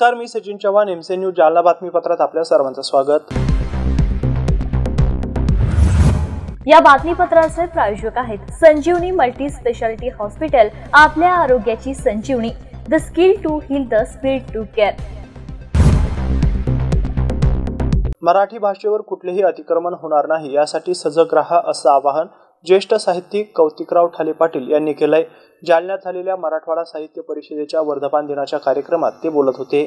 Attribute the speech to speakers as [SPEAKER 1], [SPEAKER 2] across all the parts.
[SPEAKER 1] नमस्कार, मी Sachin Chavan, MC news Jalna बातमीपत्रात आपल्या सर्वांचं स्वागत।
[SPEAKER 2] या बातमीपत्राचे प्रायोजक आहेत संजीवनी मल्टी स्पेशालिटी हॉस्पिटल, आपल्या आरोग्याची संजीवनी, the skill to heal, the speed to care.
[SPEAKER 1] Marathi भाषेवर कुठलेही अतिक्रमण होणार नाही यासाठी सजग राहा असं आवाहन ज्येष्ठ साहित्यिक कौतिकराव ठाले पाटील यांनी केलंय। जालन्यात झालेल्या मराठवाडा साहित्य परिषदेच्या वर्धापन दिनाच्या कार्यक्रमात ते बोलत होते।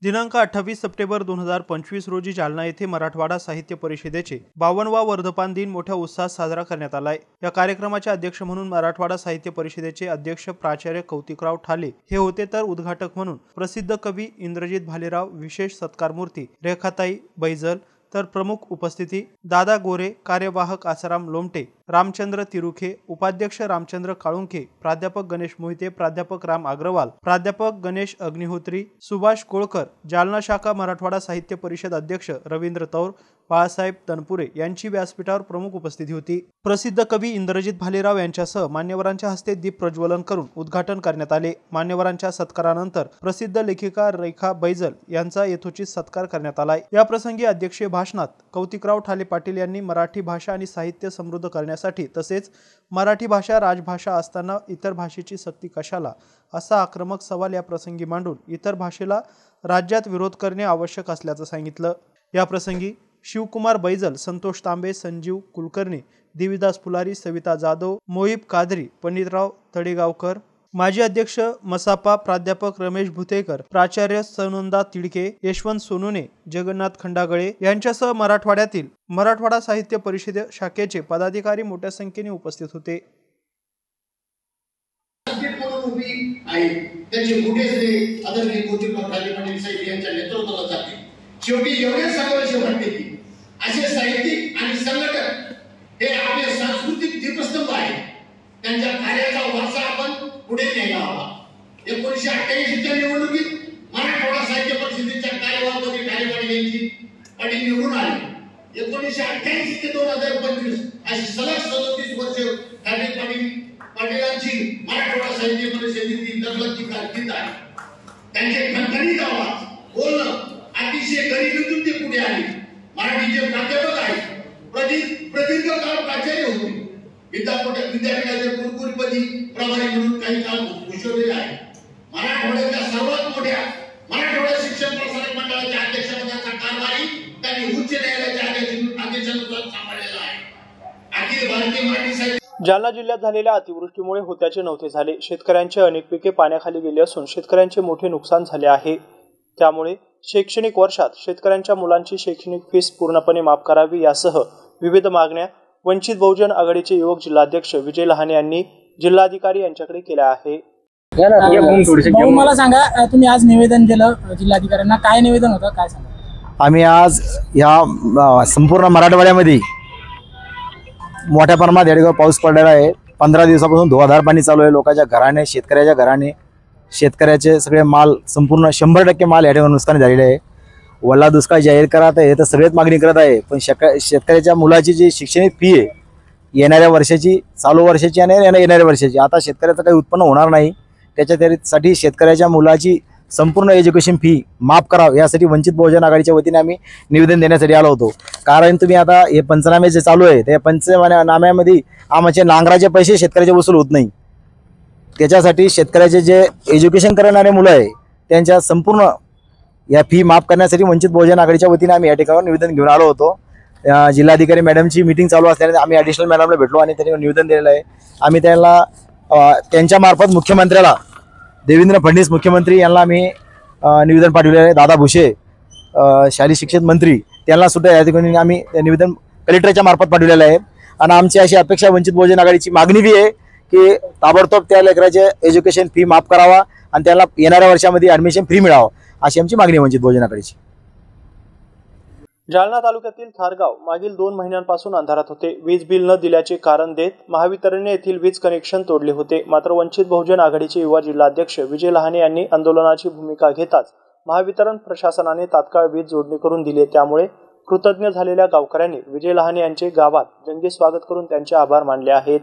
[SPEAKER 1] दिनांक 28 सप्टेंबर 2025 रोजी जालना येथे मराठवाडा साहित्य परिषदेचे 52वा वर्धापन दिन मोठ्या उत्साहात साजरा करण्यात आलाय। या कार्यक्रमाचे अध्यक्ष म्हणून मराठवाडा साहित्य परिषदेचे अध्यक्ष प्राचार्य कौतिकराव ठाले हे होते, तर उद्घाटक म्हणून प्रसिद्ध कवी इंद्रजित भालेराव, विशेष सत्कारमूर्ती रेखाताई बैजल, तर प्रमुख उपस्थिती दादा गोरे, कार्यवाहक आसाराम लोमटे, रामचंद्र तिरुखे, उपाध्यक्ष रामचंद्र काळुंखे, प्राध्यापक गणेश मोहिते, प्राध्यापक राम अग्रवाल, प्राध्यापक गणेश अग्निहोत्री, सुभाष कोळकर, जालना शाखा मराठवाडा साहित्य परिषद अध्यक्ष रवींद्र तौर, बाळासाहेब तनपुरे यांची व्यासपीठावर प्रमुख उपस्थिती होती। प्रसिद्ध कवी इंद्रजित भालेराव यांच्यासह मान्यवरांच्या हस्ते दीप प्रज्वलन करून उद्घाटन करण्यात आले। मान्यवरांच्या सत्कारानंतर प्रसिद्ध लेखिका रेखा बैजल यांचा यथोचित सत्कार करण्यात आलाय। या प्रसंगी अध्यक्षीय भाषणात कौतिकराव ठाले पाटील यांनी मराठी भाषा आणि साहित्य समृद्ध करण्यासाठी, तसेच मराठी भाषा राजभाषा असताना इतर भाषेची सक्ती कशाला, असा आक्रमक सवाल या प्रसंगी मांडून इतर भाषेला राज्यात विरोध करणे आवश्यक असल्याचं सांगितलं। या प्रसंगी शिवकुमार बैजल, संतोष तांबे, संजीव कुलकर्णी, देवीदास फुलारी, सविता जाधव, मोहिब कादरी, पंडितराव तळेगावकर, माजी अध्यक्ष मसापा प्राध्यापक रमेश भुतेकर, प्राचार्य सनंदा तिडके, यशवंत सोनुने, जगन्नाथ खंडागळे यांच्यासह मराठवाड्यातील मराठवाडा साहित्य परिषद शाखेचे पदाधिकारी मोठ्या संख्येने उपस्थित होते।
[SPEAKER 3] शेवटी एवढे सांगायचे वाटते की असे साहित्यिक आणि संघटक हे आपले सांस्कृतिक दीपस्तंभ आहे, त्यांच्या कार्याचा वारसा आपण पुढे न्यायला हवा। 1988 च्या निवडणुकीत मराठवाडा साहित्य परिषदेच्या कार्यवाहक ठाले पाटील यांची पाटील निवडून आले। 1988 ते 2025 अशी सलग 37 वर्षे ठाले पाटीलांची मराठवाडा साहित्य परिषदेची दखलची कारकीर्द आहे। त्यांचे खणखणीत आवाज, बोलणं, अतिशय गरिबीतून ते पुढे आले। मराठीचे प्राध्यापक आहेत, प्रदीर्घ काळ प्राचार्य होते, विद्यापीठाचे कुलगुरूपदी प्रभारी म्हणून काही काळ भूषवलेले आहे। मराठवाड्याच्या सर्वात मोठ्या मराठवाडा शिक्षण प्रसारक मंडळाच्या अध्यक्षपदाचा कारभारी त्यांनी उच्च न्यायालयाच्या आदेशानुसार सांभाळलेला आहे। अखिल भारतीय मराठी साहित्य
[SPEAKER 1] जालना जिल्ह्यात झालेल्या अतिवृष्टीमुळे होत्याचे नव्हते झाले। शेतकऱ्यांचे अनेक पिके पाण्याखाली गेली असून शेतकऱ्यांचे मोठे नुकसान झाले आहे। त्यामुळे शैक्षणिक वर्षात शेतकऱ्यांच्या मुलांची शैक्षणिक फीस पूर्णपणे माफ करावी यासह विविध मागण्या वंचित बहुजन आघाडीचे युवक जिल्हाध्यक्ष विजय लहाने यांनी जिल्हाधिकारी यांच्याकडे केल्या आहे।
[SPEAKER 4] मला सांगा, तुम्ही आज निवेदन दिलं जिल्हाधिकाऱ्यांना, काय निवेदन होतं, काय सांगा?
[SPEAKER 5] आम्ही आज या संपूर्ण मराठवाड्यामध्ये मोठ्या प्रमाणात येडगाव पाऊस पडलेला आहे। 15 दिवसापासून धुवाधार पाणी चालू आहे। लोकांच्या घराने, शेतकऱ्याच्या घराने, शेतकऱ्याचे सगळे माल, संपूर्ण 100% माल या ठिकाणी नुकसान झालेले आहे। वल्ला दुष्काळ जाहीर करत आहे तर सगळेच मागणी करत आहे, पण शेतकऱ्याच्या मुलाची जी शैक्षणिक फी आहे येणाऱ्या वर्षाची, चालू वर्षाची आणि येणाऱ्या वर्षाची, आता शेतकऱ्याचं काही उत्पन्न होणार नाही, त्याच्यासाठी शेतकऱ्याच्या मुलाची संपूर्ण एज्युकेशन फी माफ करावं यासाठी वंचित बहुजन आघाडीच्या वतीने आम्ही निवेदन देण्यासाठी आलो होतो। कारण तुम्ही आता हे पंचनामे जे चालू आहे त्या पंचनाम्यामध्ये आमचे नांगराचे पैसे शेतकऱ्याचे वसूल होत नाही। त्याच्यासाठी शेतकऱ्याचे जे एज्युकेशन करणारे मुलं आहे त्यांच्या संपूर्ण या फी माफ करण्यासाठी वंचित बहुजन आघाडीच्या वतीने आम्ही या ठिकाणी निवेदन घेऊन आलो होतो। जिल्हाधिकारी मॅडमची मीटिंग चालू असल्याने आम्ही ॲडिशनल मॅडमला भेटलो आणि त्यांनी निवेदन दिलेलं आहे। आम्ही त्यांच्या मार्फत मुख्यमंत्र्याला, देवेंद्र फडणवीस मुख्यमंत्री यांना आम्ही निवेदन पाठवलेलं आहे। दादा भुसे शालेय शिक्षण मंत्री त्यांना सुद्धा या ठिकाणी आम्ही निवेदन कलेक्टरच्या मार्फत पाठवलेलं आहे। आणि आमची अशी अपेक्षा वंचित बहुजन आघाडीची मागणी बी आहे की ताबडतोब त्या लेकराचे एज्युकेशन फी माफ करावा आणि त्याला येणाऱ्या वर्षामध्ये ॲडमिशन फ्री मिळावं, अशी आमची मागणी वंचित बहुजन आघाडीची।
[SPEAKER 1] जालना तालुक्यातील थारगाव मागील 2 महिन्यांपासून अंधारात होते। वीज बिल न दिल्याचे कारण देत महावितरणने येथील वीज कनेक्शन तोडले होते। मात्र वंचित बहुजन आघाडीचे युवा जिल्हाध्यक्ष विजय लहाने यांनी आंदोलनाची भूमिका घेताच महावितरण प्रशासनाने तात्काळ वीज जोडणी करून दिली। त्यामुळे कृतज्ञ झालेल्या गावकऱ्यांनी विजय लहाने यांचे गावात जंगी स्वागत करून त्यांचे आभार मानले आहेत।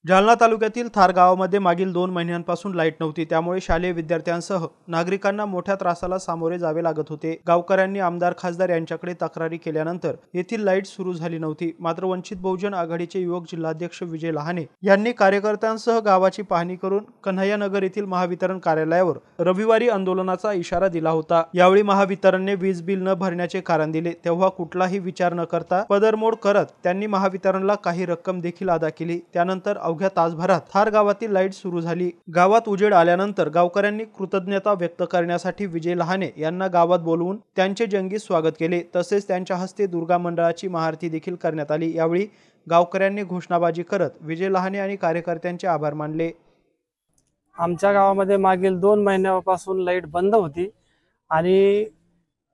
[SPEAKER 1] जालना तालुक्यातील थार गावामध्ये मागील 2 महिन्यांपासून लाईट नव्हती, त्यामुळे शालेय विद्यार्थ्यांसह नागरिकांना मोठ्या त्रासाला सामोरे जावे लागत होते। गावकऱ्यांनी आमदार खासदार यांच्याकडे तक्रारी केल्यानंतर येथील लाईट सुरू झाली नव्हती। मात्र वंचित बहुजन आघाडीचे युवक जिल्हाध्यक्ष विजय लहाने यांनी कार्यकर्त्यांसह गावाची पाहणी करून कन्हैयानगर येथील महावितरण कार्यालयावर रविवारी आंदोलनाचा इशारा दिला होता। यावेळी महावितरणने वीज बिल न भरण्याचे कारण दिले, तेव्हा कुठलाही विचार न करता पदरमोड करत त्यांनी महावितरणला काही रक्कम देखील अदा केली। त्यानंतर अवघ्या तासभरात थार गावातील लाईट सुरू झाली। गावात उजेड आल्यानंतर गावकऱ्यांनी कृतज्ञता व्यक्त करण्यासाठी विजय लहाने यांना गावात बोलवून त्यांचे जंगी स्वागत केले। तसेच त्यांच्या हस्ते दुर्गा मंडळाची महाआरती देखील करण्यात आली। यावेळी गावकऱ्यांनी घोषणाबाजी करत विजय लहाने आणि कार्यकर्त्यांचे आभार मानले।
[SPEAKER 6] आमच्या गावामध्ये मागील 2 महिन्यापासून लाईट बंद होती आणि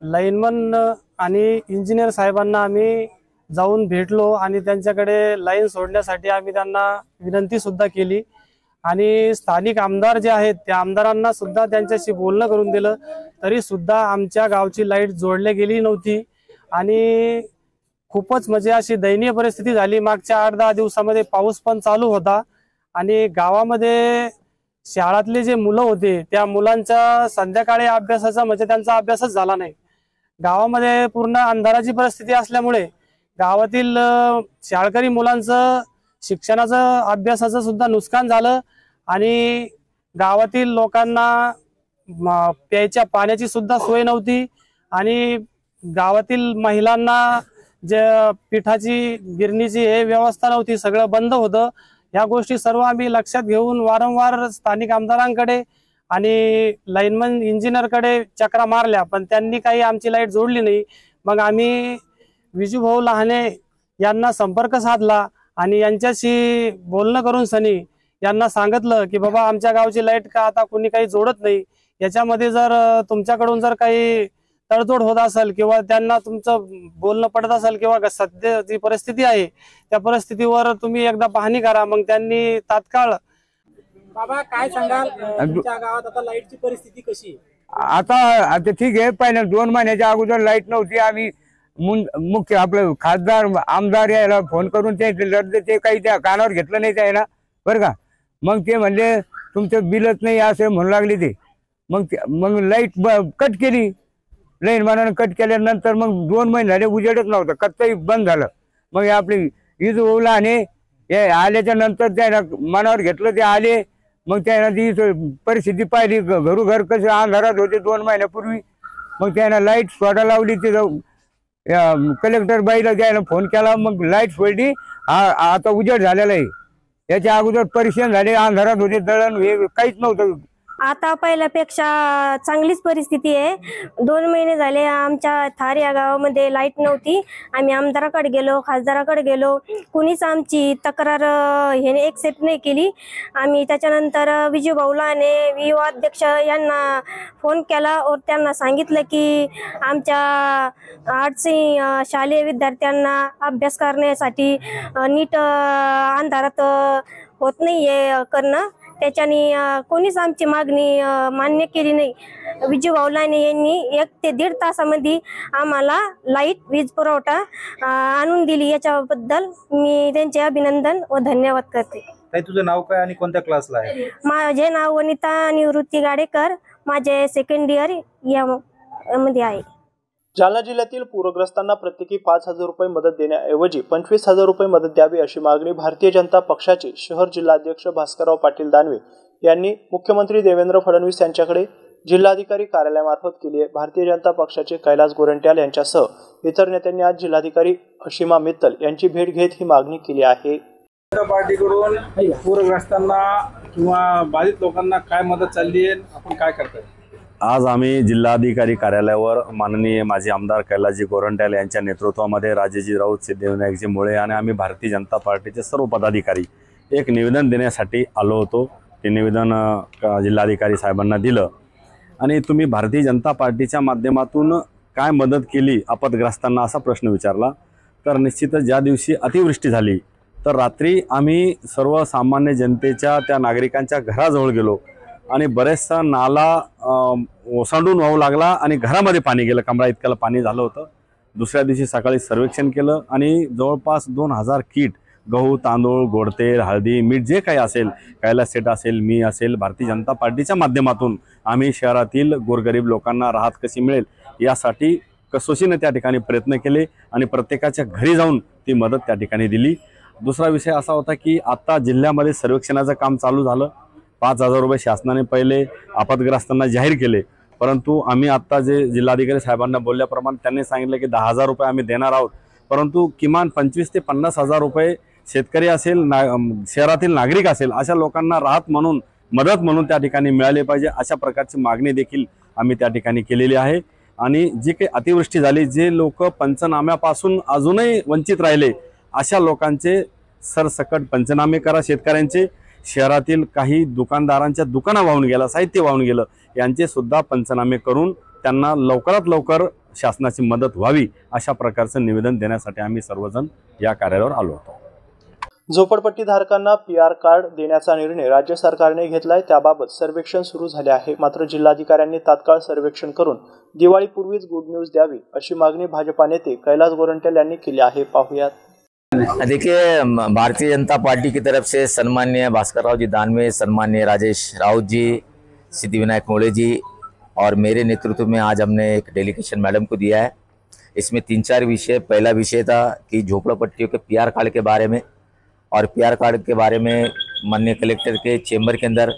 [SPEAKER 6] लाईनमन आणि इंजिनियर साहेबांना आम्ही जाऊन भेटलो आणि त्यांच्याकडे लाईन सोडण्यासाठी आम्ही त्यांना विनंती सुद्धा केली आणि स्थानिक आमदार जे आहेत त्या आमदारांना सुद्धा त्यांच्याशी बोलणं करून दिलं, तरी सुद्धा आमच्या गावची लाईट जोडली गेली नव्हती आणि खूपच म्हणजे अशी दयनीय परिस्थिती झाली। मागच्या 8-10 दिवसामध्ये पाऊस पण चालू होता आणि गावामध्ये शाळातले जे मुलं होते त्या मुलांचा संध्याकाळी अभ्यासाचा म्हणजे त्यांचा अभ्यासच झाला नाही। गावामध्ये पूर्ण अंधाराची परिस्थिती असल्यामुळे गावातील शाळकरी मुलांचं शिक्षणाचं अभ्यासाचं सुद्धा नुकसान झालं आणि गावातील लोकांना प्यायच्या पाण्याची सुद्धा सोय नव्हती आणि गावातील महिलांना जे पिठाची गिरणीची हे व्यवस्था नव्हती, सगळं बंद होतं। या गोष्टी सर्व आम्ही लक्षात घेऊन वारंवार स्थानिक आमदारांकडे आणि लाईनमन इंजिनियरकडे चक्रा मारल्या, पण त्यांनी काही आमची लाईट जोडली नाही। मग आम्ही विजूभाऊ लहाने यांना संपर्क साधला आणि यांच्याशी बोलणं करून सनी यांना सांगितलं की बाबा आमच्या गावची लाईट का आता कोणी काही जोडत नाही, याच्यामध्ये जर तुमच्याकडून जर काही तडजोड होत असेल किंवा त्यांना तुमचं बोलणं पडत असेल किंवा सध्या जी परिस्थिती आहे त्या परिस्थितीवर तुम्ही एकदा पाहणी करा। मग त्यांनी तात्काळ
[SPEAKER 4] बाबा काय सांगाल, तुमच्या गावात आता लाईटची परिस्थिती कशी आहे?
[SPEAKER 7] आता ठीक आहे, पहिल्या 2 महिन्याच्या अगोदर लाईट नव्हती। आम्ही मुख्य आपलं खासदार आमदार यायला फोन करून ते काही त्या कानावर घेतलं नाही त्याला, बरं का। मग ते म्हणले तुमचं बिलच नाही असे म्हणू लागले ते। मग लाईट कट केली, लाईन मानानं कट केल्यानंतर मग 2 महिने झाले उजेडच नव्हतं, कत्तही बंद झालं। मग आपली वीज ओला आणि आल्याच्या नंतर त्याला मनावर घेतलं, ते आले। मग त्याला ती परिस्थिती पाहिली, घरोघर कसे अंधारात होते 2 महिन्यापूर्वी। मग त्यानं लाईट सोडा लावली, ते कलेक्टर बाईला द्यायला फोन केला, मग लाईट सोडली। आता उजेड झालेला आहे, याच्या अगोदर परेशान झाले, अंधारात होते, दळण हे काहीच नव्हतं।
[SPEAKER 8] आता पहिल्यापेक्षा चांगलीच परिस्थिती आहे। 2 महिने झाले आमच्या थार या गावामध्ये लाईट नव्हती। आम्ही आमदाराकडे गेलो, खासदाराकडे गेलो, कुणीच आमची तक्रार ह्याने एक्सेप्ट नाही केली। आम्ही त्याच्यानंतर विजूभाऊ लहाने विवा अध्यक्ष यांना फोन केला और त्यांना सांगितलं की आमच्या अडचणी शालेय विद्यार्थ्यांना अभ्यास करण्यासाठी नीट अंधारात होत नाही हे करणं, त्याच्यानी कोणीच आमची मागणी मान्य केली नाही। विजूभाऊ लहाने यांनी 1 ते 1.5 तासामध्ये आम्हाला लाईट वीज पुरवठा आणून दिली, याच्याबद्दल मी त्यांचे अभिनंदन व धन्यवाद करते।
[SPEAKER 9] ताई, तुझं नाव काय आणि कोणत्या क्लासला आहे?
[SPEAKER 8] माझे नाव वनिता निवृत्ती गाडेकर, माझे 2nd इयर यामध्ये आहे।
[SPEAKER 1] जालना जिल्ह्यातील पूरग्रस्तांना प्रत्येकी 5,000 रुपये मदत देण्याऐवजी 25,000 रुपये मदत द्यावी अशी मागणी भारतीय जनता पक्षाचे शहर जिल्हाध्यक्ष भास्करराव पाटील दानवे यांनी मुख्यमंत्री देवेंद्र फडणवीस यांच्याकडे जिल्हाधिकारी कार्यालयामार्फत केली आहे। भारतीय जनता पक्षाचे कैलास गोरंट्याल यांच्यासह इतर नेत्यांनी आज जिल्हाधिकारी अशिमा मित्तल यांची भेट घेत ही मागणी केली आहे।
[SPEAKER 9] पार्टीकडून पूरग्रस्तांना किंवा बाधित लोकांना काय मदत चालली आहे, आपण काय करताय?
[SPEAKER 10] आज आम्ही जिल्हाधिकारी कार्यालयावर माननीय माजी आमदार कैलासजी गोरंट्याल यांच्या नेतृत्वामध्ये राजेजी राऊत, सिद्धिविनायकजी मुळे आणि आम्ही भारतीय जनता पार्टीचे सर्व पदाधिकारी एक निवेदन देण्यासाठी आलो होतो। ते निवेदन जिल्हाधिकारी साहेबांना दिलं आणि तुम्ही भारतीय जनता पार्टीच्या माध्यमातून काय मदत केली आपदग्रस्तांना असा प्रश्न विचारला। तर निश्चितच ज्या दिवशी अतिवृष्टी झाली तर रात्री आम्ही सर्वसामान्य जनतेच्या त्या नागरिकांच्या घराजवळ गेलो आणि बरेचसा नाला ओसांडून वाहू लागला आणि घरामध्ये पाणी गेलं, कमरा इतक्याला पाणी झालं होतं। दुसऱ्या दिवशी सकाळी सर्वेक्षण केलं आणि जवळपास 2,000 किट गहू, तांदूळ, गोडतेल, हळदी, मीठ जे काही असेल, कैलास सेठ असेल, मी असेल, भारतीय जनता पार्टीच्या माध्यमातून आम्ही शहरातील गोरगरीब लोकांना राहत कशी मिळेल यासाठी कसोशीने त्या ठिकाणी प्रयत्न केले आणि प्रत्येकाच्या घरी जाऊन ती मदत त्या ठिकाणी दिली. दुसरा विषय असा होता की आता जिल्ह्यामध्ये सर्वेक्षणाचं काम चालू झालं. 5,000 रुपये शासनाने पहिले आपत्ग्रस्तांना जाहीर केले, परंतु आम्ही आता जे जिल्हाधिकारी साहेबांना बोलल्याप्रमाणे त्यांनी सांगितलं की 10,000 रुपये आम्ही देणार आहोत, परंतु किमान 25,000 ते 50,000 रुपये शेतकरी असेल, शहरातील नागरिक असेल अशा लोकांना राहत म्हणून, मदत म्हणून त्या ठिकाणी मिळाले पाहिजे. अशा प्रकारची मागणी देखील आम्ही त्या ठिकाणी केलेली आहे. आणि जी काही अतिवृष्टी झाली, जे लोक पंचनाम्यापासून अजूनही वंचित राहिले अशा लोकांचे सरसकट पंचनामे करा. शेतकऱ्यांचे, शहरातील काही दुकानदारांच्या दुकानं वाहून गेलं, साहित्य वाहून गेलं, यांचे सुद्धा पंचनामे करून त्यांना लवकरात लवकर शासनाची मदत व्हावी अशा प्रकारचं निवेदन देण्यासाठी आम्ही सर्वजण या कार्यालयावर आलो होतो.
[SPEAKER 1] झोपडपट्टी धारकांना PR कार्ड देण्याचा निर्णय राज्य सरकारने घेतलाय. त्याबाबत सर्वेक्षण सुरू झाले आहे. मात्र जिल्हाधिकाऱ्यांनी तात्काळ सर्वेक्षण करून दिवाळीपूर्वीच गुड न्यूज द्यावी अशी मागणी भाजपा नेते कैलास गोरंट्याल यांनी केली आहे. पाहुयात.
[SPEAKER 11] देखिए, भारतीय जनता पार्टी की तरफ से सम्माननीय भास्कर राव जी दानवे, सम्माननीय राजेश राउत जी, सिद्धिविनायक मोड़े जी और मेरे नेतृत्व में आज हमने एक डेलीगेशन मैडम को दिया है. इसमें 3-4 विषय. पहला विषय था कि झोपड़पट्टियों के PR कार्ड के बारे में, और PR कार्ड के बारे में माननीय कलेक्टर के चेंबर के अंदर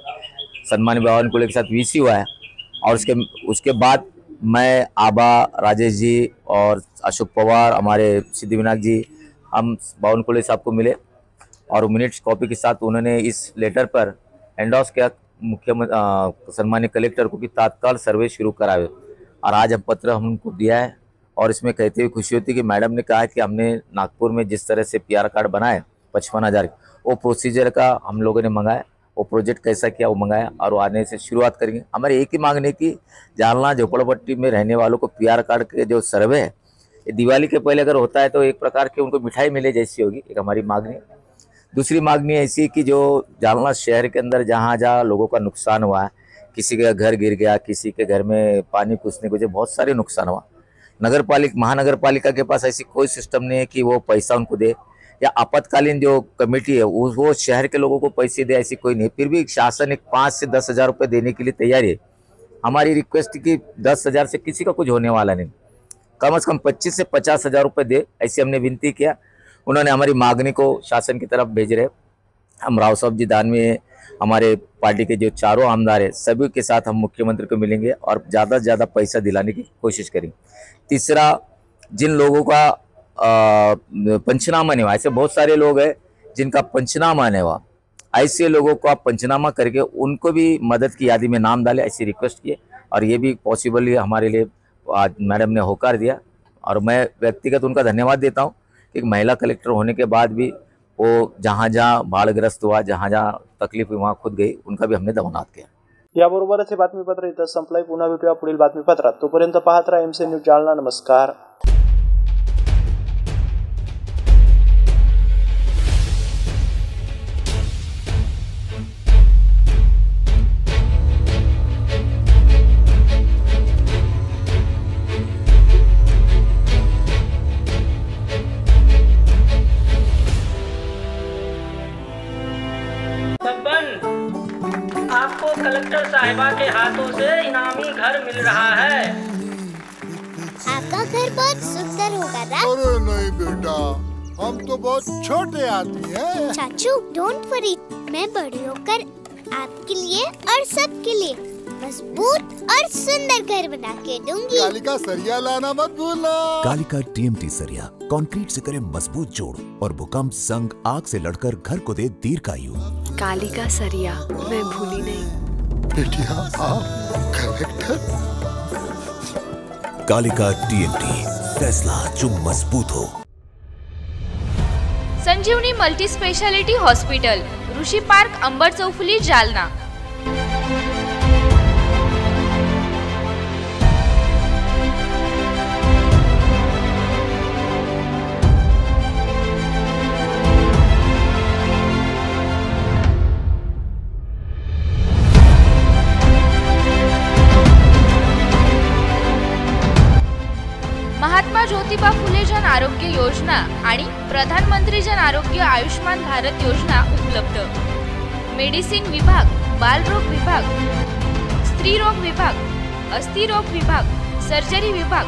[SPEAKER 11] सम्माननीय बावनकुले के साथ VC हुआ है. और उसके बाद मैं, आबा, राजेश जी और अशोक पवार, हमारे सिद्धिविनायक जी, हम बावनकुले साहब को मिले और मिनट्स कॉपी के साथ उन्होंने इस लेटर पर एंडोर्स किया मुख्यमंत्री सम्मान्य कलेक्टर को कि तात्काल सर्वे शुरू करावे. और आज हम पत्र हमको दिया है और इसमें कहते हुए खुशी होती है कि मैडम ने कहा है कि हमने नागपुर में जिस तरह से PR कार्ड बनाए 55,000, वो प्रोसीजर का हम लोगों ने मंगाया, वो प्रोजेक्ट कैसा किया वो मंगाया और आने से शुरुआत करेंगे. हमारे एक ही मांगने की, जालना झोपड़पट्टी में रहने वालों को PR कार्ड के जो सर्वे है दिवाली के पहले अगर होता है तो एक प्रकार की उनको मिठाई मिले जैसी होगी, एक हमारी मांगनी. दूसरी मांगनी ऐसी कि जो जालना शहर के अंदर जहाँ जहाँ लोगों का नुकसान हुआ है, किसी का घर गिर गया, किसी के घर में पानी घुसने की वजह बहुत सारे नुकसान हुआ, महानगर पालिका के पास ऐसी कोई सिस्टम नहीं है कि वो पैसा उनको दे, या आपातकालीन जो कमेटी है वो शहर के लोगों को पैसे दे, ऐसी कोई नहीं. फिर भी शासन एक 5 से 10,000 रुपये देने के लिए तैयार है. हमारी रिक्वेस्ट कि 10,000 से किसी का कुछ होने वाला नहीं, कम से कम 25 से 50,000 रुपये दे, ऐसी हमने विनती किया. उन्होंने हमारी मांगनी को शासन की तरफ भेज रहे. हम राव साहब जी दानवे, हमारे पार्टी के जो चारों आमदार है, सभी के साथ हम मुख्यमंत्री को मिलेंगे और ज़्यादा से ज़्यादा पैसा दिलाने की कोशिश करेंगे. तीसरा, जिन लोगों का पंचनामा नहीं हुआ, ऐसे बहुत सारे लोग हैं जिनका पंचनामा नहीं हुआ, ऐसे लोगों को आप पंचनामा करके उनको भी मदद की यादी में नाम डालें, ऐसी रिक्वेस्ट किए. और ये भी पॉसिबल है हमारे लिए, आज मैडम ने होकार दिया और मैं व्यक्तिगत उनका धन्यवाद देता हूँ. एक महिला कलेक्टर होने के बाद भी वो जहाँ जहाँ बाढ़ग्रस्त हुआ, जहाँ जहाँ तकलीफ हुई वहाँ खुद गई, उनका भी हमने दमनात किया.
[SPEAKER 1] याबरोबरच हे बातमीपत्र इथं संपलंय. पुन्हा भेटूया पुढील बातमीपत्रात. तोपर्यंत पाहत राहा MC न्यूज जालना. नमस्कार.
[SPEAKER 12] आपको कलेक्टर साहिबा के हाथों से इनामी घर मिल रहा है.
[SPEAKER 13] आपका घर बहुत सुंदर होगा ना?
[SPEAKER 14] अरे नहीं बेटा, हम तो बहुत छोटे आदमी हैं।
[SPEAKER 13] चाचू डोंट वरी, मैं बड़ी होकर आपके लिए और सबके लिए मजबूत और सुंदर घर बना के दूंगी.
[SPEAKER 14] कालिका सरिया लाना मत भूलना.
[SPEAKER 15] कालिका TMT सरिया कंक्रीट से करे मजबूत जोड़ और भूकंप संग आग से लड़कर घर को दे दीर्घायु.
[SPEAKER 16] कालिका सरिया मैं भूली नहीं.
[SPEAKER 14] बेटिया आप कलेक्टर.
[SPEAKER 15] कालिका TMT, फैसला जो मजबूत हो.
[SPEAKER 17] संजीवनी मल्टी स्पेशालिटी हॉस्पिटल, ऋषि पार्क, अंबर चौफुली, जालना. महात्मा ज्योतिबा फुले जन आरोग्य योजना आणि प्रधानमंत्री जन आरोग्य आयुष्मान भारत योजना उपलब्ध। मेडिसिन विभाग, बालरोग विभाग, स्त्रीरोग विभाग, अस्थिरोग विभाग, सर्जरी विभाग,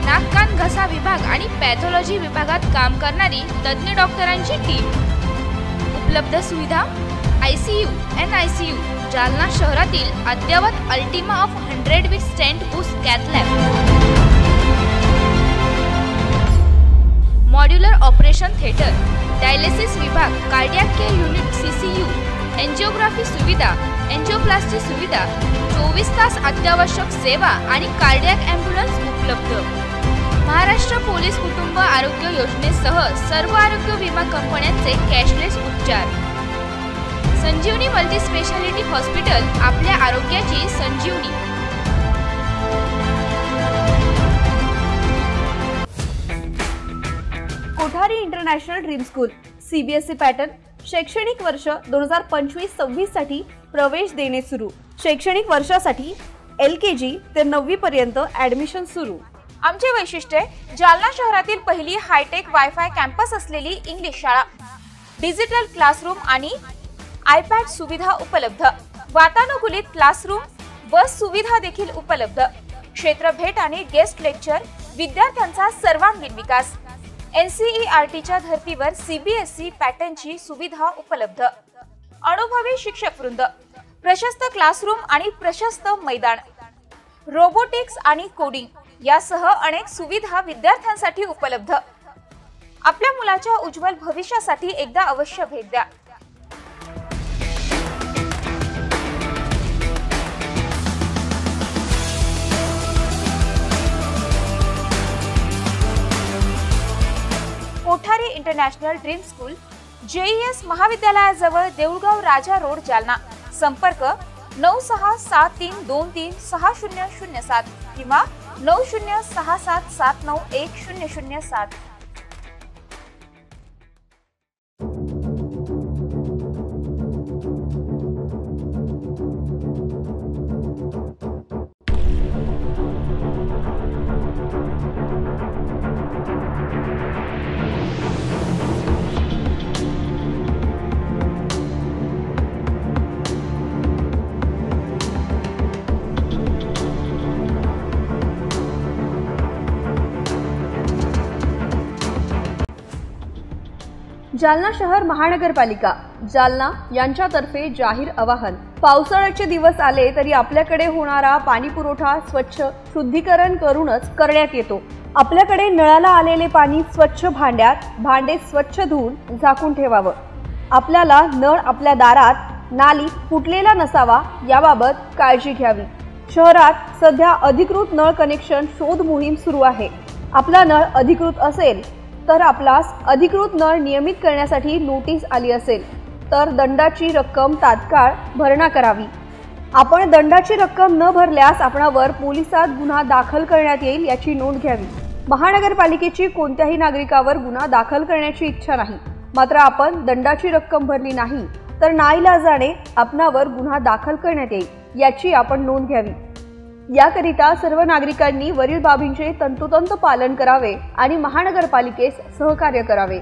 [SPEAKER 17] नाक कान घसा विभाग आणि पॅथॉलॉजी विभागात काम करणारी तज्ञ डॉक्टरांची टीम। उपलब्ध सुविधा ICU, NICU, जालना शहरातील अद्ययावत Ultima of 100 with stent boost cath lab, modular operation theatre, dialysis विभाग, cardiac care unit CCU, angiography सुविधा, एंजिओप्लास्टी सुविधा, 24 तास अत्यावश्यक सेवा आणि कार्डियक ॲम्ब्युलन्स उपलब्ध। महाराष्ट्र पोलीस कुटुंब आरोग्य योजनेसह सर्व आरोग्य विमा कंपन्यांचे कॅशलेस उपचार। संजीवनी मल्टी स्पेशालिटी हॉस्पिटल, आपल्या आरोग्याची संजीवनी।
[SPEAKER 2] Kothari international dream school CBSE pattern शैक्षणिक वर्ष 2025-26 साठी प्रवेश देणे सुरू। शैक्षणिक वर्षासाठी LKG ते 9वी पर्यंत ऍडमिशन सुरू। आमचे वैशिष्ट्य जालना शहरातील पहिली हायटेक वायफाय कॅम्पस असलेली इंग्लिश शाळा, डिजिटल क्लासरूम आणि iPad सुविधा उपलब्ध, वातानुकूलित क्लासरूम, बस सुविधा देखील उपलब्ध, क्षेत्र भेट आणि गेस्ट लेक्चर, विद्यार्थ्यांचा सर्वांगीण विकास। NCERTच्या धर्तीवर CBSE पॅटर्नची सुविधा उपलब्ध, अनुभवी शिक्षक वृंद, प्रशस्त क्लासरूम आणि प्रशस्त मैदान, रोबोटिक्स आणि कोडिंग यासह अनेक सुविधा विद्यार्थ्यांसाठी उपलब्ध। आपल्या मुलाच्या उज्ज्वल भविष्यासाठी एकदा अवश्य भेट द्या। Kothari international dream school, JES महाविद्यालयाजवळ देऊळगाव राजा रोड, जालना। संपर्क 9673236007 किंवा 9067791007। जालना शहर महानगरपालिका जालना यांच्यातर्फे जाहीर आवाहन। पावसाळ्याचे दिवस आले तरी आपल्याकडे होणारा पाणी पुरवठा स्वच्छ शुद्धीकरण करूनच करण्यात येतो। आपल्याकडे नळाला आलेले पाणी स्वच्छ भांड्यात, भांडे स्वच्छ धुवून झाकून ठेवावं। आपल्याला नळ आपल्या दारात, नालीत फुटलेला नसावा याबाबत काळजी घ्यावी। शहरात सध्या अधिकृत नळ कनेक्शन शोध मोहीम सुरू आहे। आपला नळ अधिकृत असेल तर आपल्यास अधिकृत नळ नियमित करण्यासाठी नोटीस आली असेल तर दंडाची रक्कम तात्काळ भरणा करावी। आपण दंडाची रक्कम न भरल्यास आपणावर पोलिसात गुन्हा दाखल करण्यात येईल याची नोंद घ्यावी। महानगरपालिकेची कोणत्याही नागरिकावर गुन्हा दाखल करण्याची इच्छा नाही, मात्र आपण दंडाची रक्कम भरली नाही तर नाईलाजाने आपणावर गुन्हा दाखल करण्यात येईल याची आपण नोंद घ्यावी। याकरिता सर्व नागरिकांनी वरील बाबींचे तंतोतंत पालन करावे आणि महानगरपालिकेस सहकार्य करावे।